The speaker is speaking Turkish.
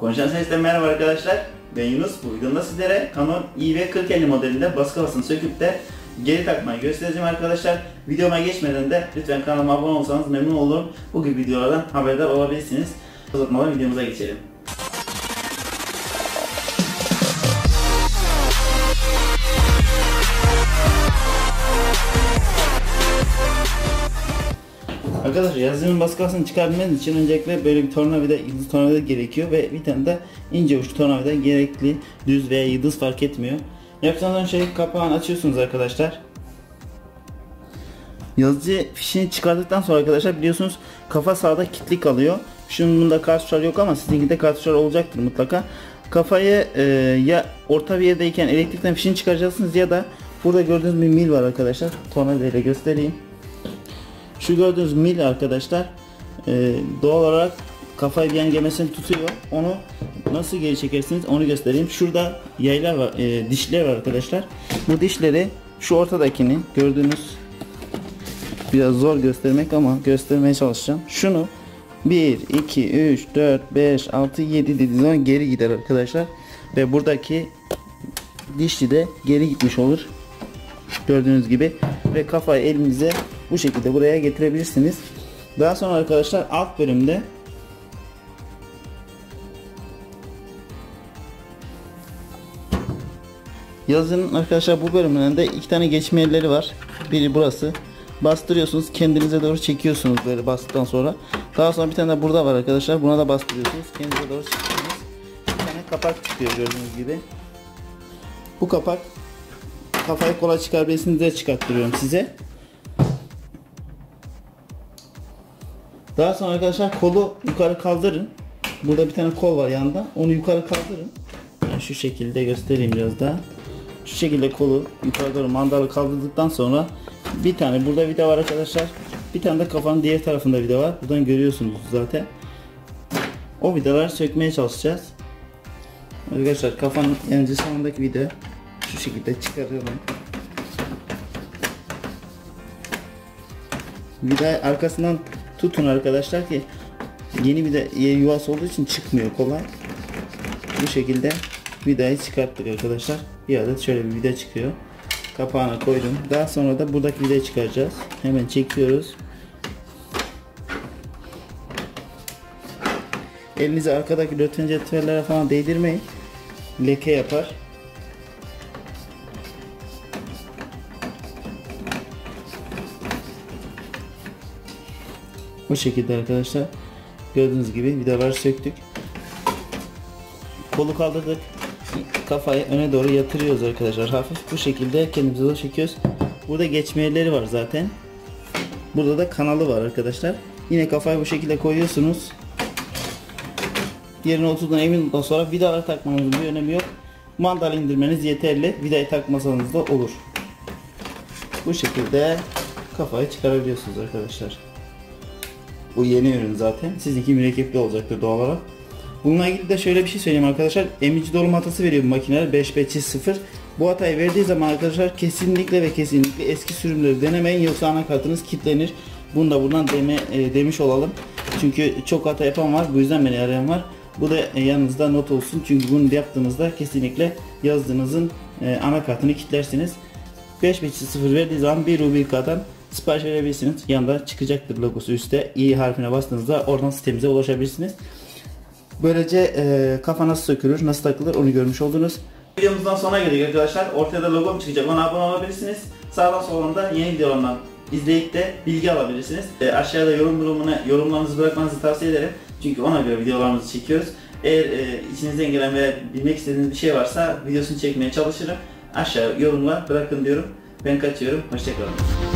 Konuşan Ses'te merhaba arkadaşlar. Ben Yunus. Bu videomda sizlere Canon IW4050 modelinde baskı havasını söküp de geri takmayı göstereceğim arkadaşlar. Videoma geçmeden de lütfen kanalıma abone olursanız memnun olurum. Bu gibi videolardan haberdar olabilirsiniz. Uzatmadan videomuza geçelim. Arkadaşlar yazılımın baskı havasını çıkartmanız için öncelikle böyle bir tornavida, yıldız tornavida gerekiyor ve bir tane de ince uçlu tornavida gerekli. Düz veya yıldız fark etmiyor. Yapacağınız şey kapağını açıyorsunuz arkadaşlar. Yazıcı fişini çıkardıktan sonra arkadaşlar biliyorsunuz kafa sağda kilitli kalıyor. Şunun bunda kartuşlar yok ama sizinkinde kartuşlar olacaktır mutlaka. Kafayı ya orta bir yerdeyken elektrikten fişini çıkaracaksınız ya da burada gördüğünüz bir mil var arkadaşlar. Tornavida ile göstereyim. Şu gördüğünüz mil arkadaşlar doğal olarak kafayı bir yan gemesini tutuyor. Onu nasıl geri çekersiniz onu göstereyim. Şurada yaylar var, dişler var arkadaşlar. Bu dişleri şu ortadakini gördüğünüz, biraz zor göstermek ama göstermeye çalışacağım. Şunu 1, 2, 3, 4, 5, 6, 7 dediğiniz zaman geri gider arkadaşlar. Ve buradaki dişli de geri gitmiş olur. Gördüğünüz gibi. Ve kafayı elinize bu şekilde buraya getirebilirsiniz. Daha sonra arkadaşlar alt bölümde yazının arkadaşlar bu bölümünde iki tane geçme yerleri var. Biri burası. Bastırıyorsunuz, kendinize doğru çekiyorsunuz böyle bastıktan sonra. Daha sonra bir tane de burada var arkadaşlar. Buna da bastırıyorsunuz, kendinize doğru çekiyorsunuz. Bir tane kapak çıkıyor gördüğünüz gibi. Bu kapak kafayı kolay çıkarabilsiniz diye çıkarttırıyorum size. Daha sonra arkadaşlar kolu yukarı kaldırın. Burada bir tane kol var yanında. Onu yukarı kaldırın. Yani şu şekilde göstereyim biraz daha. Şu şekilde kolu yukarı doğru mandalı kaldırdıktan sonra bir tane burada vida var arkadaşlar. Bir tane de kafanın diğer tarafında vida var. Buradan görüyorsunuz zaten. O vidaları sökmeye çalışacağız. Arkadaşlar kafanın yanıcı sonundaki vida şu şekilde çıkarıyorum. Vida arkasından tutun arkadaşlar ki yeni vida yuvası olduğu için çıkmıyor kolay. Bu şekilde vidayı çıkarttık arkadaşlar. Bir adet şöyle bir vida çıkıyor. Kapağına koydum. Daha sonra da buradaki vidayı çıkaracağız. Hemen çekiyoruz. Elinizi arkadaki röntgen cetvellere falan değdirmeyin. Leke yapar. Bu şekilde arkadaşlar gördüğünüz gibi vidaları söktük. Kolu kaldırdık. Kafayı öne doğru yatırıyoruz arkadaşlar. Hafif bu şekilde kendimize doğru çekiyoruz. Burada geçme yerleri var zaten. Burada da kanalı var arkadaşlar. Yine kafayı bu şekilde koyuyorsunuz. Yerine oturduğuna emin olduktan sonra vidaları takmanızın bir önemi yok. Mandal indirmeniz yeterli. Vidayı takmasanız da olur. Bu şekilde kafayı çıkarabiliyorsunuz arkadaşlar. Bu yeni ürün zaten. Sizinki mürekkepli olacaktır doğal olarak. Bununla ilgili de şöyle bir şey söyleyeyim arkadaşlar. Emici dolum hatası veriyor bu makineler 5.0. Bu hatayı verdiği zaman arkadaşlar kesinlikle ve kesinlikle eski sürümleri denemeyin, yoksa anakartınız kilitlenir. Bunu da buradan demiş olalım. Çünkü çok hata yapan var. Bu yüzden beni arayan var. Bu da yanınızda not olsun. Çünkü bunu yaptığınızda kesinlikle yazdığınızın anakartını kilitlersiniz. 5.0 verdiği zaman bir Rubika'dan sipariş verebilirsiniz. Yanında çıkacaktır logosu üstte. i harfine bastığınızda oradan sitemize ulaşabilirsiniz. Böylece kafa nasıl sökülür, nasıl takılır onu görmüş oldunuz. Videomuzdan sonuna geldik arkadaşlar. Ortaya da logom çıkacak. Ona abone olabilirsiniz. Sağdan soldan da yeni videolardan izleyip de bilgi alabilirsiniz. Aşağıda yorum bölümüne yorumlarınızı bırakmanızı tavsiye ederim. Çünkü ona göre videolarımızı çekiyoruz. Eğer içinizden gelen veya bilmek istediğiniz bir şey varsa videosunu çekmeye çalışırım. Aşağı yorumlar bırakın diyorum. Ben kaçıyorum. Hoşçakalın.